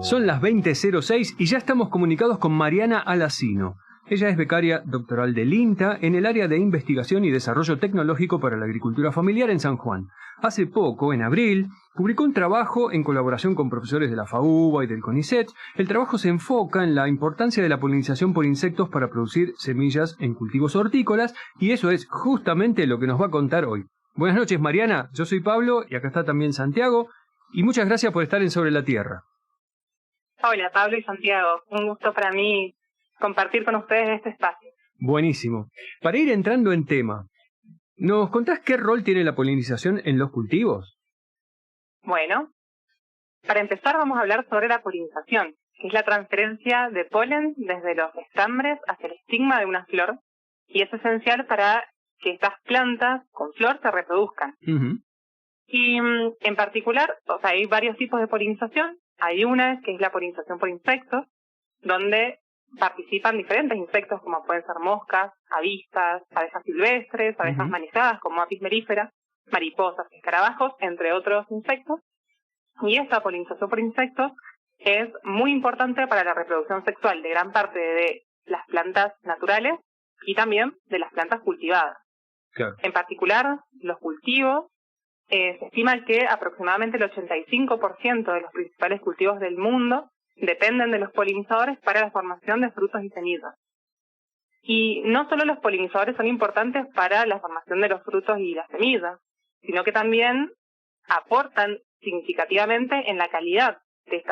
Son las 20:06 y ya estamos comunicados con Mariana Alacino. Ella es becaria doctoral del INTA en el área de investigación y desarrollo tecnológico para la agricultura familiar en San Juan. Hace poco, en abril, publicó un trabajo en colaboración con profesores de la FAUBA y del CONICET. El trabajo se enfoca en la importancia de la polinización por insectos para producir semillas en cultivos hortícolas, y eso es justamente lo que nos va a contar hoy. Buenas noches, Mariana. Yo soy Pablo y acá está también Santiago. Y muchas gracias por estar en Sobre la Tierra. Hola, Pablo y Santiago. Un gusto para mí compartir con ustedes este espacio. Buenísimo. Para ir entrando en tema, ¿nos contás qué rol tiene la polinización en los cultivos? Bueno, para empezar vamos a hablar sobre la polinización, que es la transferencia de polen desde los estambres hacia el estigma de una flor, y es esencial para que estas plantas con flor se reproduzcan. Y en particular, hay varios tipos de polinización. Hay una que es la polinización por insectos, donde participan diferentes insectos como pueden ser moscas, avispas, abejas silvestres, abejas manejadas como Apis mellifera, mariposas, escarabajos, entre otros insectos. Y esta polinización por insectos es muy importante para la reproducción sexual de gran parte de las plantas naturales y también de las plantas cultivadas. Claro. En particular, los cultivos, se estima que aproximadamente el 85% de los principales cultivos del mundo dependen de los polinizadores para la formación de frutos y semillas. Y no solo los polinizadores son importantes para la formación de los frutos y las semillas, sino que también aportan significativamente en la calidad de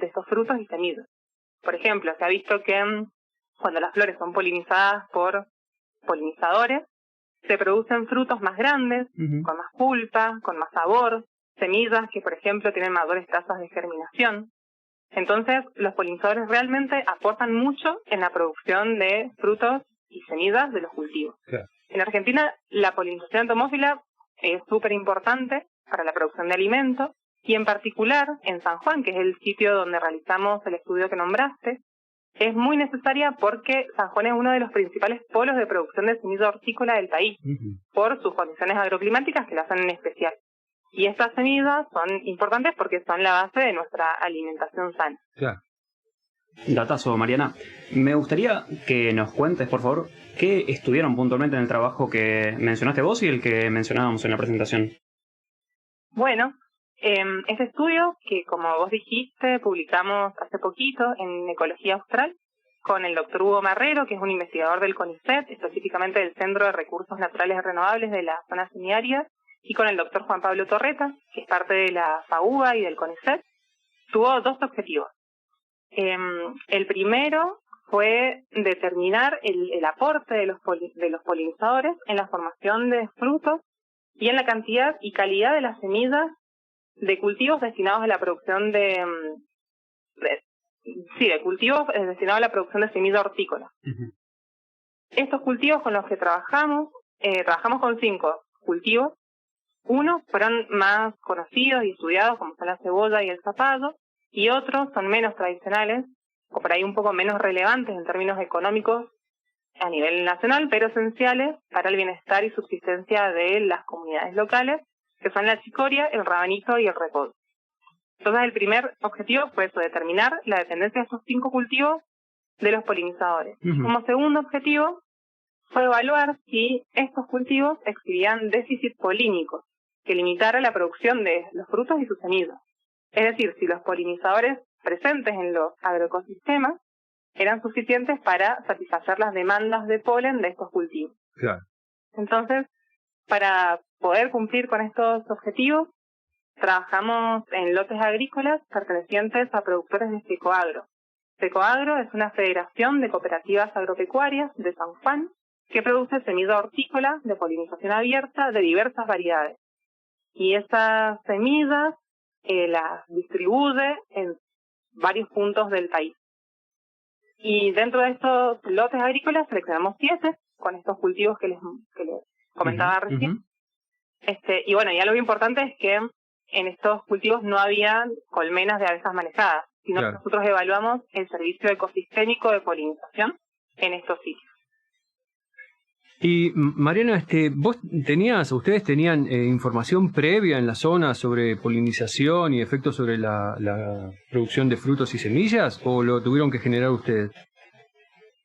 estos frutos y semillas. Por ejemplo, se ha visto que cuando las flores son polinizadas por polinizadores, se producen frutos más grandes, con más pulpa, con más sabor, semillas que, por ejemplo, tienen mayores tasas de germinación. Entonces, los polinizadores realmente aportan mucho en la producción de frutos y semillas de los cultivos. Claro. En Argentina, la polinización entomófila es súper importante para la producción de alimentos, y en particular en San Juan, que es el sitio donde realizamos el estudio que nombraste, es muy necesaria porque San Juan es uno de los principales polos de producción de semilla hortícola del país, por sus condiciones agroclimáticas que la hacen en especial. Y estas semillas son importantes porque son la base de nuestra alimentación sana. Claro. Datazo, Mariana. Me gustaría que nos cuentes, por favor, qué estudiaron puntualmente en el trabajo que mencionaste vos y el que mencionábamos en la presentación. Bueno, este estudio, que como vos dijiste, publicamos hace poquito en Ecología Austral, con el doctor Hugo Marrero, que es un investigador del CONICET, específicamente del Centro de Recursos Naturales Renovables de la zona semiárida, y con el doctor Juan Pablo Torreta, que es parte de la FAUBA y del CONICET, tuvo dos objetivos. El primero fue determinar el aporte de los polinizadores en la formación de frutos y en la cantidad y calidad de las semillas de cultivos destinados a la producción de cultivos destinados a la producción de semilla hortícola. Estos cultivos con los que trabajamos con 5 cultivos. Unos fueron más conocidos y estudiados, como son la cebolla y el zapallo, y otros son menos tradicionales, o por ahí un poco menos relevantes en términos económicos a nivel nacional, pero esenciales para el bienestar y subsistencia de las comunidades locales, que son la chicoria, el rabanito y el repollo. Entonces, el primer objetivo fue eso, determinar la dependencia de esos 5 cultivos de los polinizadores. Como segundo objetivo fue evaluar si estos cultivos exhibían déficit polínico, que limitara la producción de los frutos y sus semillas. Es decir, si los polinizadores presentes en los agroecosistemas eran suficientes para satisfacer las demandas de polen de estos cultivos. Claro. Entonces, para poder cumplir con estos objetivos, trabajamos en lotes agrícolas pertenecientes a productores de Secoagro. Secoagro es una federación de cooperativas agropecuarias de San Juan que produce semilla hortícola de polinización abierta de diversas variedades. Y esas semillas las distribuye en varios puntos del país. Y dentro de estos lotes agrícolas seleccionamos 7 con estos cultivos que les comentaba recién. Y bueno, y algo importante es que en estos cultivos no había colmenas de abejas manejadas, sino que nosotros evaluamos el servicio ecosistémico de polinización en estos sitios. Y Mariana, ustedes tenían información previa en la zona sobre polinización y efectos sobre la producción de frutos y semillas, o lo tuvieron que generar ustedes?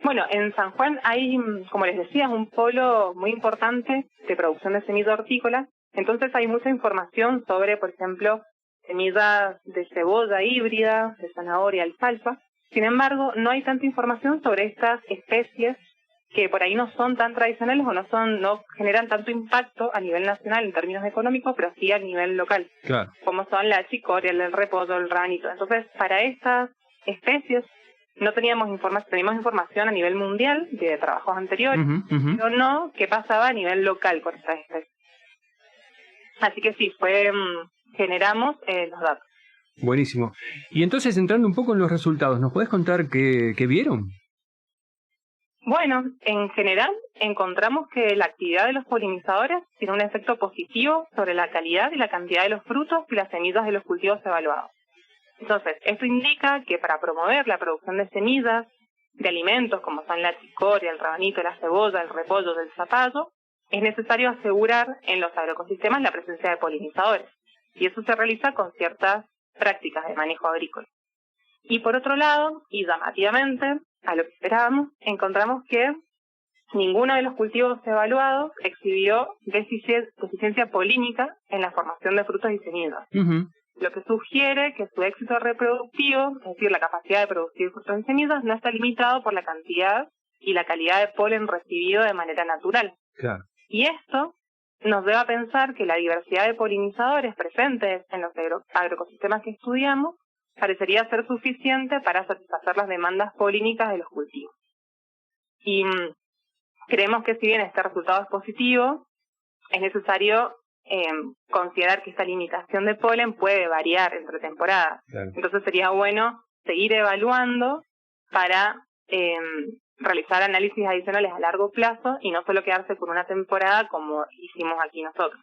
Bueno, en San Juan hay, como les decía, un polo muy importante de producción de semillas hortícolas. Entonces hay mucha información sobre, por ejemplo, semillas de cebolla híbrida, de zanahoria, alfalfa. Sin embargo, no hay tanta información sobre estas especies que por ahí no son tan tradicionales o no generan tanto impacto a nivel nacional en términos económicos, pero sí a nivel local, claro, como son la chicoria, el repollo, el rabanito. Entonces, para estas especies no teníamos información, teníamos información a nivel mundial de trabajos anteriores, pero no qué pasaba a nivel local con estas especies. Así que sí, generamos los datos. Buenísimo. Y entonces, entrando un poco en los resultados, ¿nos podés contar qué vieron? Bueno, en general encontramos que la actividad de los polinizadores tiene un efecto positivo sobre la calidad y la cantidad de los frutos y las semillas de los cultivos evaluados. Entonces, esto indica que para promover la producción de semillas, de alimentos como son la chicoria, el rabanito, la cebolla, el repollo, el zapallo, es necesario asegurar en los agroecosistemas la presencia de polinizadores. Y eso se realiza con ciertas prácticas de manejo agrícola. Y por otro lado, y llamativamente, a lo que esperábamos, encontramos que ninguno de los cultivos evaluados exhibió deficiencia polínica en la formación de frutos y semillas. Lo que sugiere que su éxito reproductivo, es decir, la capacidad de producir frutos y semillas, no está limitado por la cantidad y la calidad de polen recibido de manera natural. Claro. Y esto nos lleva a pensar que la diversidad de polinizadores presentes en los agroecosistemas que estudiamos parecería ser suficiente para satisfacer las demandas polínicas de los cultivos. Y creemos que si bien este resultado es positivo, es necesario considerar que esta limitación de polen puede variar entre temporadas. Claro. Entonces sería bueno seguir evaluando para realizar análisis adicionales a largo plazo y no solo quedarse con una temporada como hicimos aquí nosotros.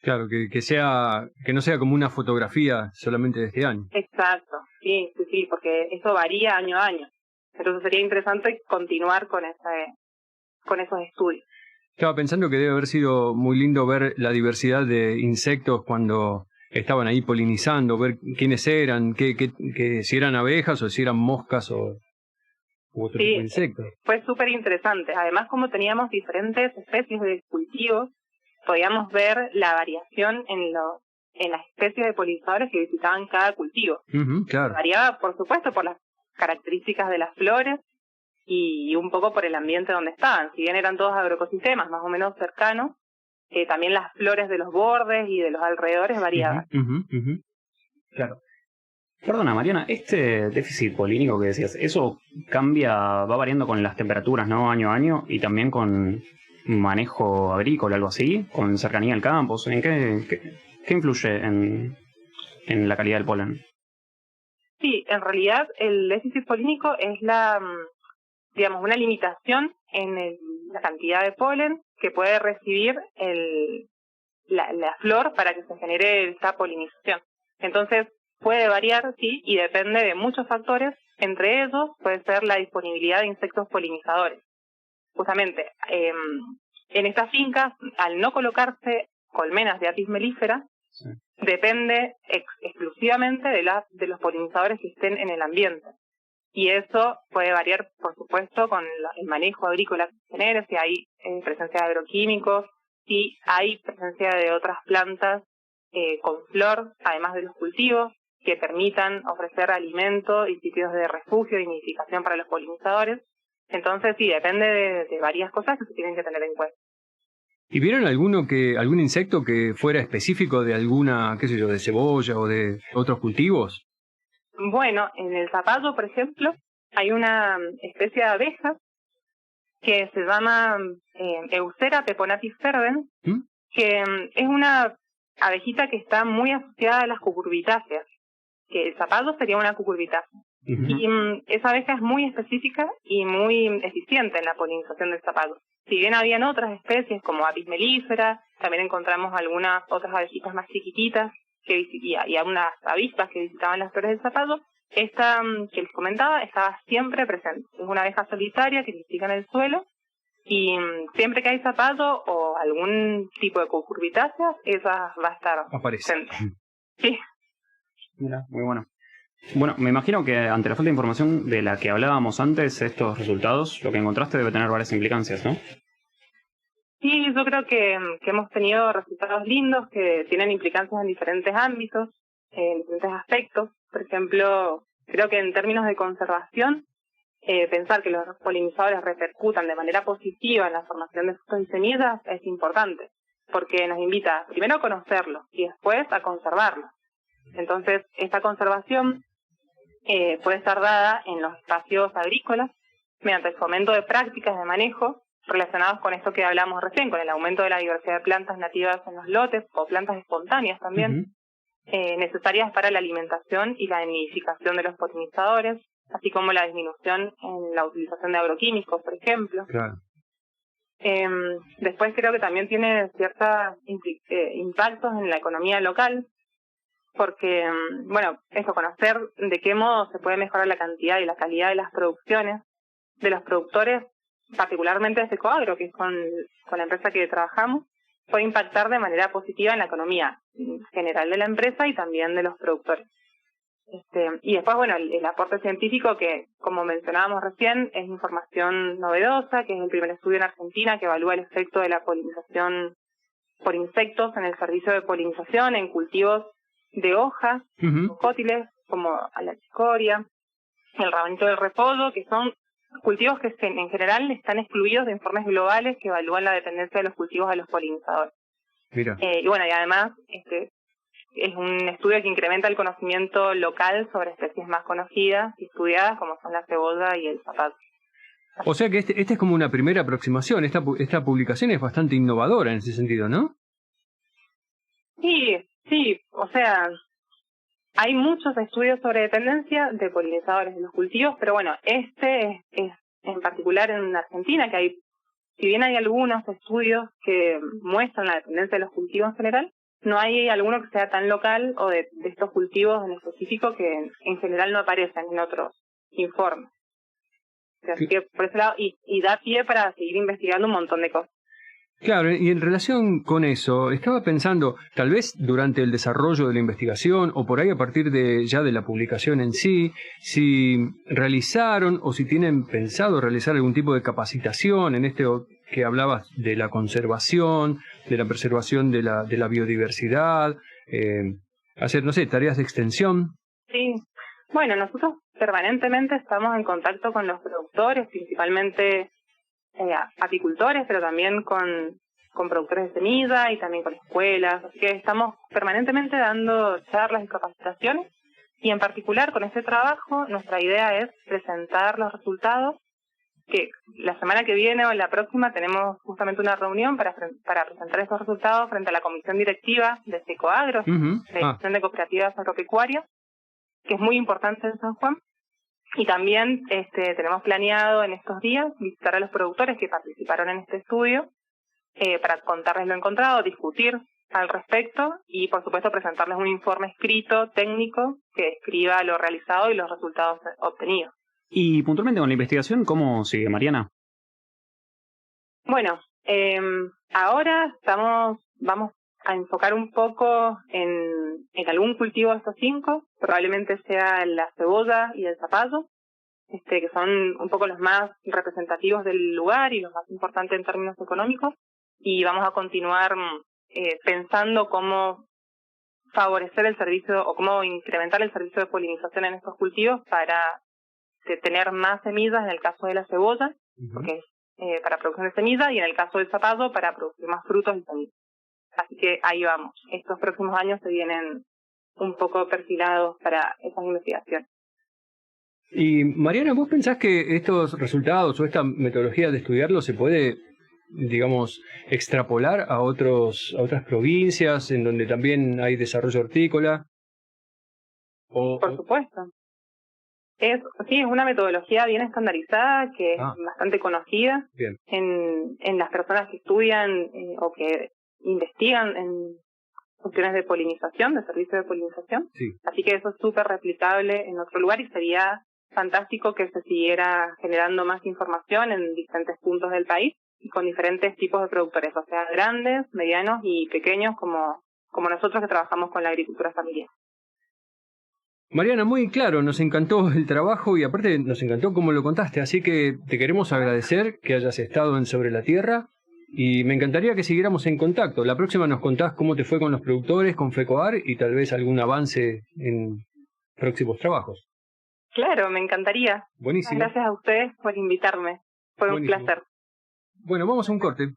Claro, que no sea como una fotografía solamente de este año. Exacto, sí, porque eso varía año a año. Entonces sería interesante continuar con esos estudios. Estaba pensando que debe haber sido muy lindo ver la diversidad de insectos cuando estaban ahí polinizando, ver quiénes eran, si eran abejas o si eran moscas u otro tipo de insectos. Fue súper interesante. Además, como teníamos diferentes especies de cultivos, podíamos ver la variación en las especies de polinizadores que visitaban cada cultivo. Claro. Variaba, por supuesto, por las características de las flores y un poco por el ambiente donde estaban. Si bien eran todos agroecosistemas más o menos cercanos, también las flores de los bordes y de los alrededores variaban. Claro. Perdona, Mariana, este déficit polínico que decías, ¿eso va variando con las temperaturas, ¿no? Año a año, y también con manejo agrícola, algo así, con cercanía al campo? ¿En qué influye en la calidad del polen? Sí, en realidad el déficit polínico es una limitación en la cantidad de polen que puede recibir la flor para que se genere esta polinización. Entonces, puede variar, sí, y depende de muchos factores. Entre ellos puede ser la disponibilidad de insectos polinizadores. Justamente, en estas fincas, al no colocarse colmenas de Apis mellifera, sí, depende exclusivamente de los polinizadores que estén en el ambiente. Y eso puede variar, por supuesto, con el manejo agrícola que se genere, si hay presencia de agroquímicos, si hay presencia de otras plantas con flor, además de los cultivos, que permitan ofrecer alimento y sitios de refugio y nidificación para los polinizadores. Entonces, sí, depende de varias cosas que se tienen que tener en cuenta. ¿Y vieron algún insecto que fuera específico de alguna, de cebolla o de otros cultivos? Bueno, en el zapallo, por ejemplo, hay una especie de abeja que se llama Eucera peponatis fervens, que es una abejita que está muy asociada a las cucurbitáceas, que el zapallo sería una cucurbitácea. Y esa abeja es muy específica y muy eficiente en la polinización del zapallo. Si bien habían otras especies como Apis mellifera, también encontramos algunas otras abejitas más chiquititas y algunas avispas que visitaban las flores del zapallo. Esta que les comentaba estaba siempre presente. Es una abeja solitaria que nidifica en el suelo Y siempre que hay zapato o algún tipo de cucurbitácea, esa va a estar aparece. presente. Sí. Mira, muy bueno. Bueno, me imagino que ante la falta de información de la que hablábamos antes, estos resultados, lo que encontraste debe tener varias implicancias, ¿no? Sí, yo creo que hemos tenido resultados lindos que tienen implicancias en diferentes ámbitos, en diferentes aspectos. Por ejemplo, creo que en términos de conservación, pensar que los polinizadores repercutan de manera positiva en la formación de frutos y semillas es importante, porque nos invita primero a conocerlos y después a conservarlos. Entonces, esta conservación puede estar dada en los espacios agrícolas mediante el fomento de prácticas de manejo relacionados con esto que hablamos recién, con el aumento de la diversidad de plantas nativas en los lotes o plantas espontáneas también, necesarias para la alimentación y la nidificación de los polinizadores, así como la disminución en la utilización de agroquímicos, por ejemplo. Claro. Después creo que también tiene ciertos impactos en la economía local, porque, eso, conocer de qué modo se puede mejorar la cantidad y la calidad de las producciones de los productores, particularmente de Secoagro, que es con la empresa que trabajamos, puede impactar de manera positiva en la economía general de la empresa y también de los productores. Y después, el aporte científico que, como mencionábamos recién, es información novedosa, que es el primer estudio en Argentina que evalúa el efecto de la polinización por insectos en el servicio de polinización en cultivos de hojas, cótiles, como a la chicoria, el rabanito del repollo, que son cultivos que en general están excluidos de informes globales que evalúan la dependencia de los cultivos a los polinizadores. Mira. Y además es un estudio que incrementa el conocimiento local sobre especies más conocidas y estudiadas, como son la cebolla y el zapato. O sea que este es como una primera aproximación. Esta publicación es bastante innovadora en ese sentido, ¿no? Sí, o sea, hay muchos estudios sobre dependencia de polinizadores de los cultivos, pero este es en particular en Argentina, que si bien hay algunos estudios que muestran la dependencia de los cultivos en general, no hay alguno que sea tan local o de estos cultivos en específico que en general no aparecen en otros informes. Así que por ese lado, y da pie para seguir investigando un montón de cosas. Claro, y en relación con eso, estaba pensando, tal vez durante el desarrollo de la investigación o por ahí a partir de la publicación en sí, si realizaron o si tienen pensado realizar algún tipo de capacitación en que hablabas de la conservación, de la preservación de la biodiversidad, hacer, no sé, tareas de extensión. Sí, nosotros permanentemente estamos en contacto con los productores, principalmente apicultores, pero también con productores de semilla y también con escuelas, así que estamos permanentemente dando charlas y capacitaciones, y en particular con este trabajo nuestra idea es presentar los resultados, que la semana que viene o la próxima tenemos justamente una reunión para presentar esos resultados frente a la comisión directiva de Secoagro, de Comisión de Cooperativas Agropecuarias, que es muy importante en San Juan. Y también tenemos planeado en estos días visitar a los productores que participaron en este estudio para contarles lo encontrado, discutir al respecto y, por supuesto, presentarles un informe escrito técnico que describa lo realizado y los resultados obtenidos. Y puntualmente con la investigación, ¿cómo sigue, Mariana? Ahora vamos a enfocar un poco en algún cultivo de estos 5, probablemente sea la cebolla y el zapallo, que son un poco los más representativos del lugar y los más importantes en términos económicos, y vamos a continuar pensando cómo favorecer el servicio o cómo incrementar el servicio de polinización en estos cultivos para tener más semillas en el caso de la cebolla, porque es para producción de semillas, y en el caso del zapallo para producir más frutos y semillas. Así que ahí vamos. Estos próximos años se vienen un poco perfilados para esas investigaciones. Y Mariana, ¿vos pensás que estos resultados o esta metodología de estudiarlo se puede, digamos, extrapolar a otras provincias en donde también hay desarrollo hortícola? Por supuesto. Es una metodología bien estandarizada, que es bastante conocida en las personas que estudian o que investigan en cuestiones de polinización, de servicio de polinización. Sí. Así que eso es súper replicable en otro lugar y sería fantástico que se siguiera generando más información en diferentes puntos del país y con diferentes tipos de productores, o sea, grandes, medianos y pequeños como nosotros que trabajamos con la agricultura familiar. Mariana, muy claro, nos encantó el trabajo y aparte nos encantó cómo lo contaste, así que te queremos agradecer que hayas estado en Sobre la Tierra y me encantaría que siguiéramos en contacto. La próxima nos contás cómo te fue con los productores, con FECOAR y tal vez algún avance en próximos trabajos. Claro, me encantaría. Buenísimo. Gracias a ustedes por invitarme. Fue un placer. Bueno, vamos a un corte.